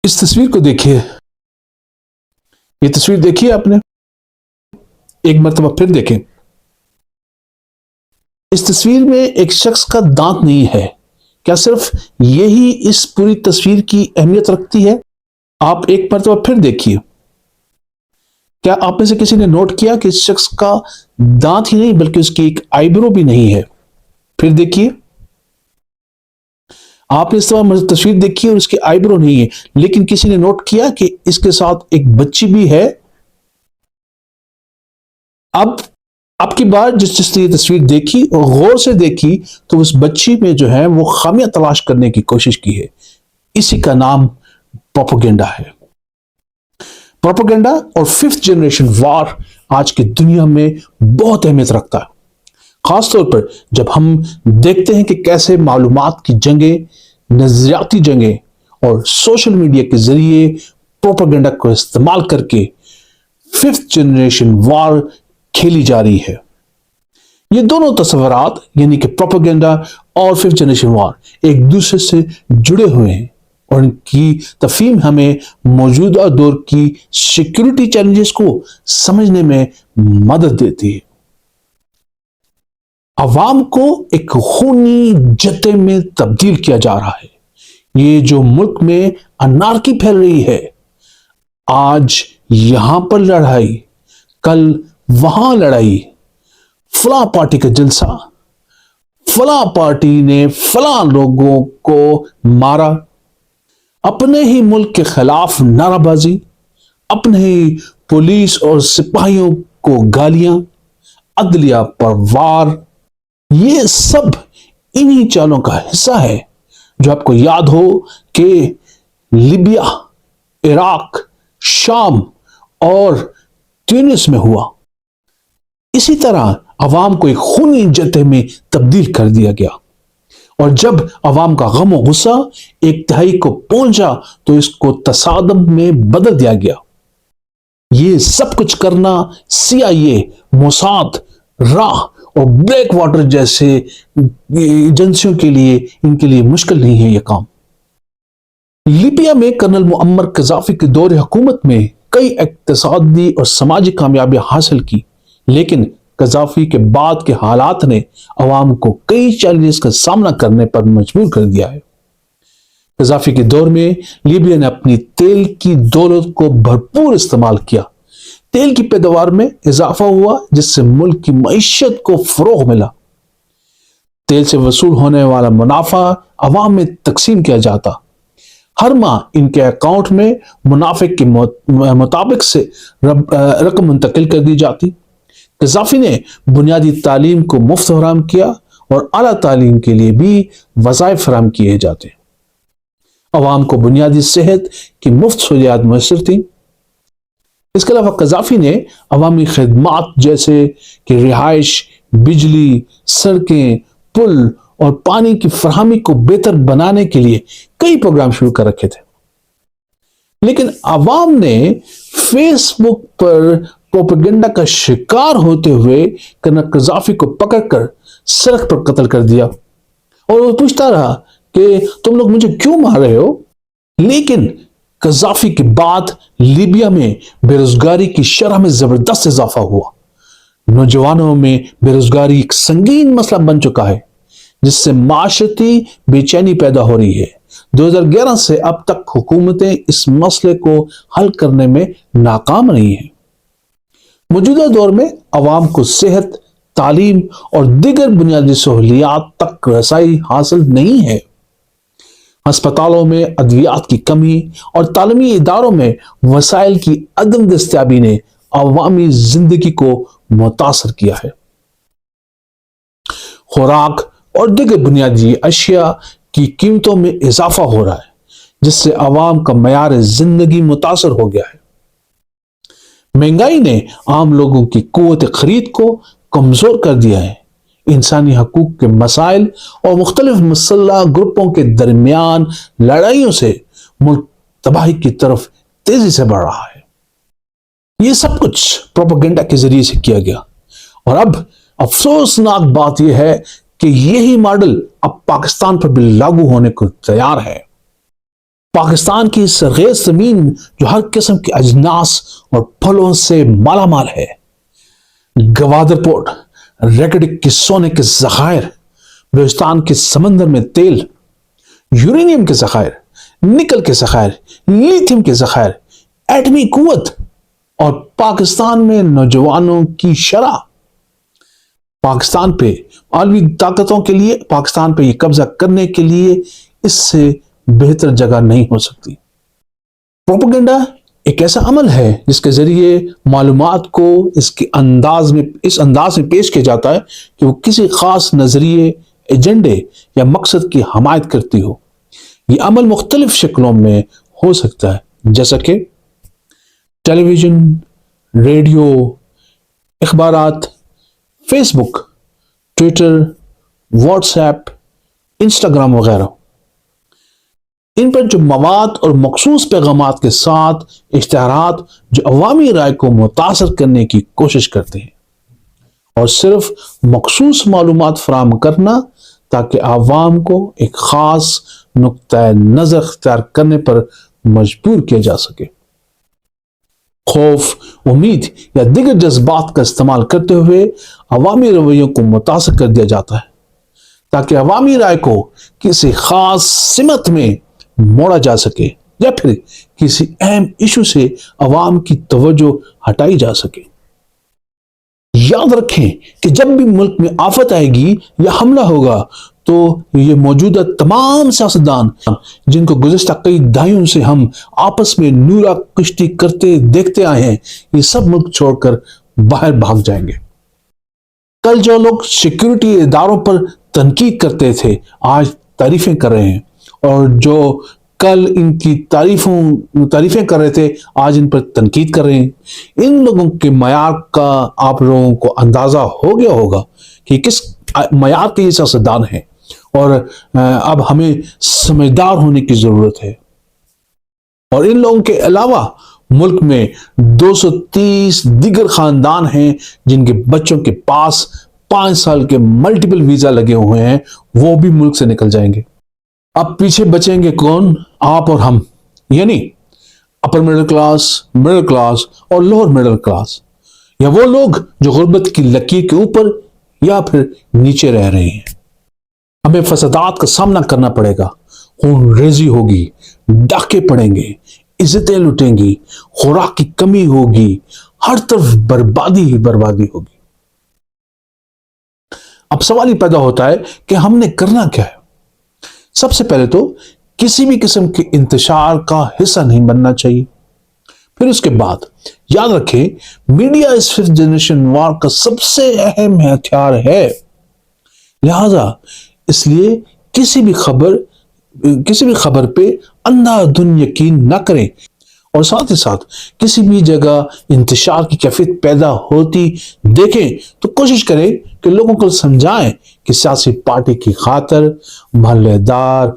اس تصویر کو دیکھیے. یہ تصویر دیکھیے آپ نے, ایک مرتبہ پھر دیکھیں. اس تصویر میں ایک شخص کا دانت نہیں ہے. کیا صرف یہی اس پوری تصویر کی اہمیت رکھتی ہے؟ آپ ایک مرتبہ پھر دیکھیے. کیا آپ میں سے کسی نے نوٹ کیا کہ اس شخص کا دانت ہی نہیں بلکہ اس کی ایک آئی برو بھی نہیں ہے؟ پھر دیکھیے. آپ نے اس طرح تصویر دیکھی اور اس کی آئی برو نہیں ہے, لیکن کسی نے نوٹ کیا کہ اس کے ساتھ ایک بچی بھی ہے. اب کی بار جس نے یہ تصویر دیکھی اور غور سے دیکھی تو اس بچی میں جو ہے وہ خامیاں تلاش کرنے کی کوشش کی ہے. اسی کا نام پروپیگنڈا ہے. پروپیگنڈا اور ففتھ جنریشن وار آج کی دنیا میں بہت اہمیت رکھتا ہے, خاص طور پر جب ہم دیکھتے ہیں کہ کیسے معلومات کی جنگیں, نظریاتی جنگیں اور سوشل میڈیا کے ذریعے پروپیگنڈا کو استعمال کر کے ففتھ جنریشن وار کھیلی جا رہی ہے. یہ دونوں تصورات یعنی کہ پروپیگنڈا اور ففتھ جنریشن وار ایک دوسرے سے جڑے ہوئے ہیں اور ان کی تفہیم ہمیں موجودہ دور کی سیکیورٹی چیلنجز کو سمجھنے میں مدد دیتی ہے. عوام کو ایک خونی جتے میں تبدیل کیا جا رہا ہے. یہ جو ملک میں انارکی پھیل رہی ہے, آج یہاں پر لڑائی, کل وہاں لڑائی, فلاں پارٹی کا جلسہ, فلاں پارٹی نے فلاں لوگوں کو مارا, اپنے ہی ملک کے خلاف نعرہ بازی, اپنے ہی پولیس اور سپاہیوں کو گالیاں, عدلیہ پر وار, یہ سب انہی چالوں کا حصہ ہے جو آپ کو یاد ہو کہ لیبیا, عراق, شام اور تیونس میں ہوا. اسی طرح عوام کو ایک خونی جتے میں تبدیل کر دیا گیا, اور جب عوام کا غم و غصہ ایک تہائی کو پہنچا تو اس کو تصادم میں بدل دیا گیا. یہ سب کچھ کرنا سی آئی اے, موساد, راہ اور بریک واٹر جیسے ایجنسیوں کے لیے مشکل نہیں ہے یہ کام. لیبیا میں کرنل معمر قذافی کے دور حکومت میں کئی اقتصادی اور سماجی کامیابیاں حاصل کی, لیکن قذافی کے بعد کے حالات نے عوام کو کئی چیلنجز کا سامنا کرنے پر مجبور کر دیا ہے. قذافی کے دور میں لیبیا نے اپنی تیل کی دولت کو بھرپور استعمال کیا. تیل کی پیداوار میں اضافہ ہوا جس سے ملک کی معیشت کو فروغ ملا. تیل سے وصول ہونے والا منافع عوام میں تقسیم کیا جاتا. ہر ماہ ان کے اکاؤنٹ میں منافع کے مطابق سے رقم منتقل کر دی جاتی. قذافی نے بنیادی تعلیم کو مفت فراہم کیا اور اعلیٰ تعلیم کے لیے بھی وظائف فراہم کیے جاتے. عوام کو بنیادی صحت کی مفت سہولیات میسر تھیں. اس کے علاوہ قذافی نے عوامی خدمات جیسے کہ رہائش, بجلی, سڑکیں, پل اور پانی کی فراہمی کو بہتر بنانے کے لیے کئی پروگرام شروع کر رکھے تھے. لیکن عوام نے فیس بک پر پروپیگنڈا کا شکار ہوتے ہوئے کرنل قذافی کو پکڑ کر سڑک پر قتل کر دیا, اور وہ پوچھتا رہا کہ تم لوگ مجھے کیوں مار رہے ہو. لیکن قذافی کے بعد لیبیا میں بے روزگاری کی شرح میں زبردست اضافہ ہوا. نوجوانوں میں بے روزگاری ایک سنگین مسئلہ بن چکا ہے جس سے معاشرتی بے چینی پیدا ہو رہی ہے. 2011 سے اب تک حکومتیں اس مسئلے کو حل کرنے میں ناکام رہی ہیں. موجودہ دور میں عوام کو صحت, تعلیم اور دیگر بنیادی سہولیات تک رسائی حاصل نہیں ہے. ہسپتالوں میں ادویات کی کمی اور تعلیمی اداروں میں وسائل کی عدم دستیابی نے عوامی زندگی کو متاثر کیا ہے. خوراک اور دیگر بنیادی اشیاء کی قیمتوں میں اضافہ ہو رہا ہے جس سے عوام کا معیار زندگی متاثر ہو گیا ہے. مہنگائی نے عام لوگوں کی قوت خرید کو کمزور کر دیا ہے. انسانی حقوق کے مسائل اور مختلف مسلح گروپوں کے درمیان لڑائیوں سے ملک تباہی کی طرف تیزی سے بڑھ رہا ہے. یہ سب کچھ پروپیگنڈا کے ذریعے سے کیا گیا, اور اب افسوسناک بات یہ ہے کہ یہی ماڈل اب پاکستان پر بھی لاگو ہونے کو تیار ہے. پاکستان کی سرخیز زمین جو ہر قسم کے اجناس اور پھلوں سے مالا مال ہے، گوادر پورٹ، ریکڈک کے سونے کے ذخائر، بلوچستان کے سمندر میں تیل، یورینیم کے ذخائر، نکل کے ذخائر، لیتھیم کے ذخائر، ایٹمی قوت اور پاکستان میں نوجوانوں کی شرح، پاکستان پہ عالمی طاقتوں کے لیے پاکستان پہ یہ قبضہ کرنے کے لیے اس سے بہتر جگہ نہیں ہو سکتی۔ پروپیگنڈا ایک ایسا عمل ہے جس کے ذریعے معلومات کو اس انداز میں پیش کیا جاتا ہے کہ وہ کسی خاص نظریے، ایجنڈے یا مقصد کی حمایت کرتی ہو۔ یہ عمل مختلف شکلوں میں ہو سکتا ہے، جیسا کہ ٹیلی ویژن، ریڈیو، اخبارات، فیس بک، ٹویٹر، واٹس ایپ، انسٹاگرام وغیرہ۔ ان پر جو مواد اور مخصوص پیغامات کے ساتھ اشتہارات جو عوامی رائے کو متاثر کرنے کی کوشش کرتے ہیں، اور صرف مخصوص معلومات فراہم کرنا تاکہ عوام کو ایک خاص نقطۂ نظر اختیار کرنے پر مجبور کیا جا سکے۔ خوف، امید یا دیگر جذبات کا استعمال کرتے ہوئے عوامی رویوں کو متاثر کر دیا جاتا ہے تاکہ عوامی رائے کو کسی خاص سمت میں موڑا جا سکے یا پھر کسی اہم ایشو سے عوام کی توجہ ہٹائی جا سکے۔ یاد رکھیں کہ جب بھی ملک میں آفت آئے گی یا حملہ ہوگا تو یہ موجودہ تمام سیاستدان جن کو گزشتہ کئی دہائیوں سے ہم آپس میں نورا کشتی کرتے دیکھتے آئے ہیں، یہ سب ملک چھوڑ کر باہر بھاگ جائیں گے۔ کل جو لوگ سیکیورٹی اداروں پر تنقید کرتے تھے آج تعریفیں کر رہے ہیں، اور جو کل ان کی تعریفیں کر رہے تھے آج ان پر تنقید کر رہے ہیں۔ ان لوگوں کے معیار کا آپ لوگوں کو اندازہ ہو گیا ہوگا کہ کس معیار کے یہ سیاستدان ہیں، اور اب ہمیں سمجھدار ہونے کی ضرورت ہے۔ اور ان لوگوں کے علاوہ ملک میں 230 دیگر خاندان ہیں جن کے بچوں کے پاس 5 سال کے ملٹیپل ویزا لگے ہوئے ہیں، وہ بھی ملک سے نکل جائیں گے۔ اب پیچھے بچیں گے کون؟ آپ اور ہم، یعنی اپر مڈل کلاس اور لوور مڈل کلاس، یا وہ لوگ جو غربت کی لکیر کے اوپر یا پھر نیچے رہ رہے ہیں۔ ہمیں فسادات کا سامنا کرنا پڑے گا، خون ریزی ہوگی، ڈاکے پڑیں گے، عزتیں لٹیں گی، خوراک کی کمی ہوگی، ہر طرف بربادی ہی بربادی ہوگی۔ اب سوال یہ پیدا ہوتا ہے کہ ہم نے کرنا کیا ہے؟ سب سے پہلے تو کسی بھی قسم کے انتشار کا حصہ نہیں بننا چاہیے۔ پھر اس کے بعد یاد رکھیں، میڈیا اس 5th جنریشن وار کا سب سے اہم ہتھیار ہے، لہذا اس لیے کسی بھی خبر پہ اندھا دھند یقین نہ کریں، اور ساتھ ہی ساتھ کسی بھی جگہ انتشار کی کیفیت پیدا ہوتی دیکھیں تو کوشش کریں کہ لوگوں کو سمجھائیں کہ سیاسی پارٹی کی خاطر محلے دار،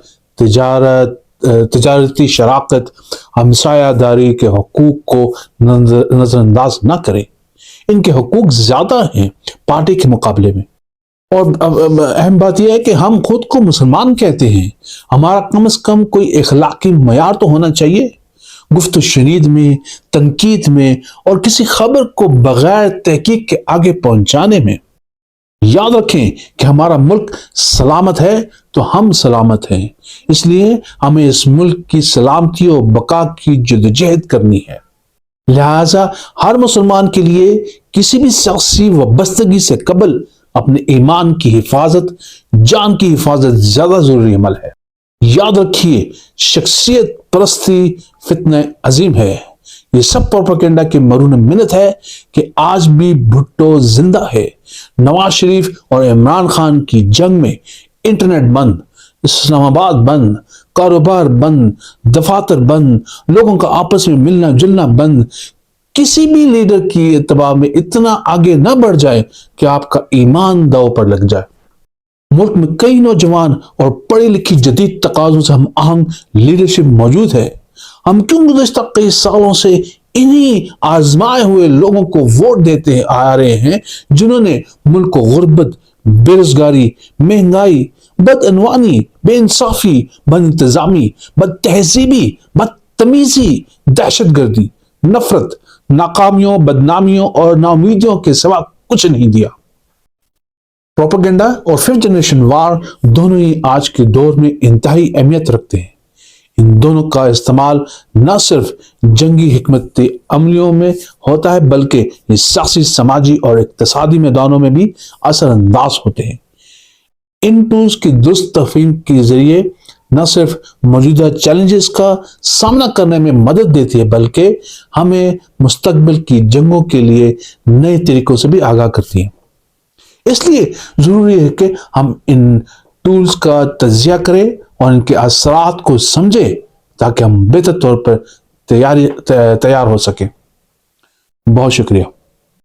تجارتی شراکت، ہمسایہ داری کے حقوق کو نظر انداز نہ کریں۔ ان کے حقوق زیادہ ہیں پارٹی کے مقابلے میں۔ اور اہم بات یہ ہے کہ ہم خود کو مسلمان کہتے ہیں، ہمارا کم از کم کوئی اخلاقی معیار تو ہونا چاہیے گفت و شنید میں، تنقید میں، اور کسی خبر کو بغیر تحقیق کے آگے پہنچانے میں۔ یاد رکھیں کہ ہمارا ملک سلامت ہے تو ہم سلامت ہیں، اس لیے ہمیں اس ملک کی سلامتی و بقا کی جدوجہد کرنی ہے۔ لہذا ہر مسلمان کے لیے کسی بھی سیاسی وابستگی سے قبل اپنے ایمان کی حفاظت، جان کی حفاظت زیادہ ضروری عمل ہے۔ یاد رکھیے، شخصیت پرستی فتنہ عظیم ہے۔ یہ سب پروپیگنڈا کے مرہون منت ہے کہ آج بھی بھٹو زندہ ہے۔ نواز شریف اور عمران خان کی جنگ میں انٹرنیٹ بند، اسلام آباد بند، کاروبار بند، دفاتر بند، لوگوں کا آپس میں ملنا جلنا بند۔ کسی بھی لیڈر کی اتباع میں اتنا آگے نہ بڑھ جائے کہ آپ کا ایمان داؤ پر لگ جائے۔ ملک میں کئی نوجوان اور پڑھی لکھی جدید تقاضوں سے ہم آہنگ لیڈرشپ موجود ہے۔ ہم کیوں گزشتہ کئی سالوں سے انہی آزمائے ہوئے لوگوں کو ووٹ دیتے آ رہے ہیں جنہوں نے ملک کو غربت، بے روزگاری، مہنگائی، بدعنوانی، بے انصافی، بد انتظامی، بد تہذیبی، بدتمیزی، دہشت گردی، نفرت، ناکامیوں، بدنامیوں اور ناامیدیوں کے سوا کچھ نہیں دیا۔ پروپیگنڈا اور ففتھ جنریشن وار دونوں ہی آج کے دور میں انتہائی اہمیت رکھتے ہیں۔ ان دونوں کا استعمال نہ صرف جنگی حکمت عملیوں میں ہوتا ہے بلکہ یہ سیاسی، سماجی اور اقتصادی میدانوں میں بھی اثر انداز ہوتے ہیں۔ ان ٹولز کی درست تفہیم کے ذریعے نہ صرف موجودہ چیلنجز کا سامنا کرنے میں مدد دیتی ہے بلکہ ہمیں مستقبل کی جنگوں کے لیے نئے طریقوں سے بھی آگاہ کرتی ہے۔ اس لیے ضروری ہے کہ ہم ان ٹولز کا تجزیہ کریں اور ان کے اثرات کو سمجھیں تاکہ ہم بہتر طور پر تیار ہو سکیں۔ بہت شکریہ۔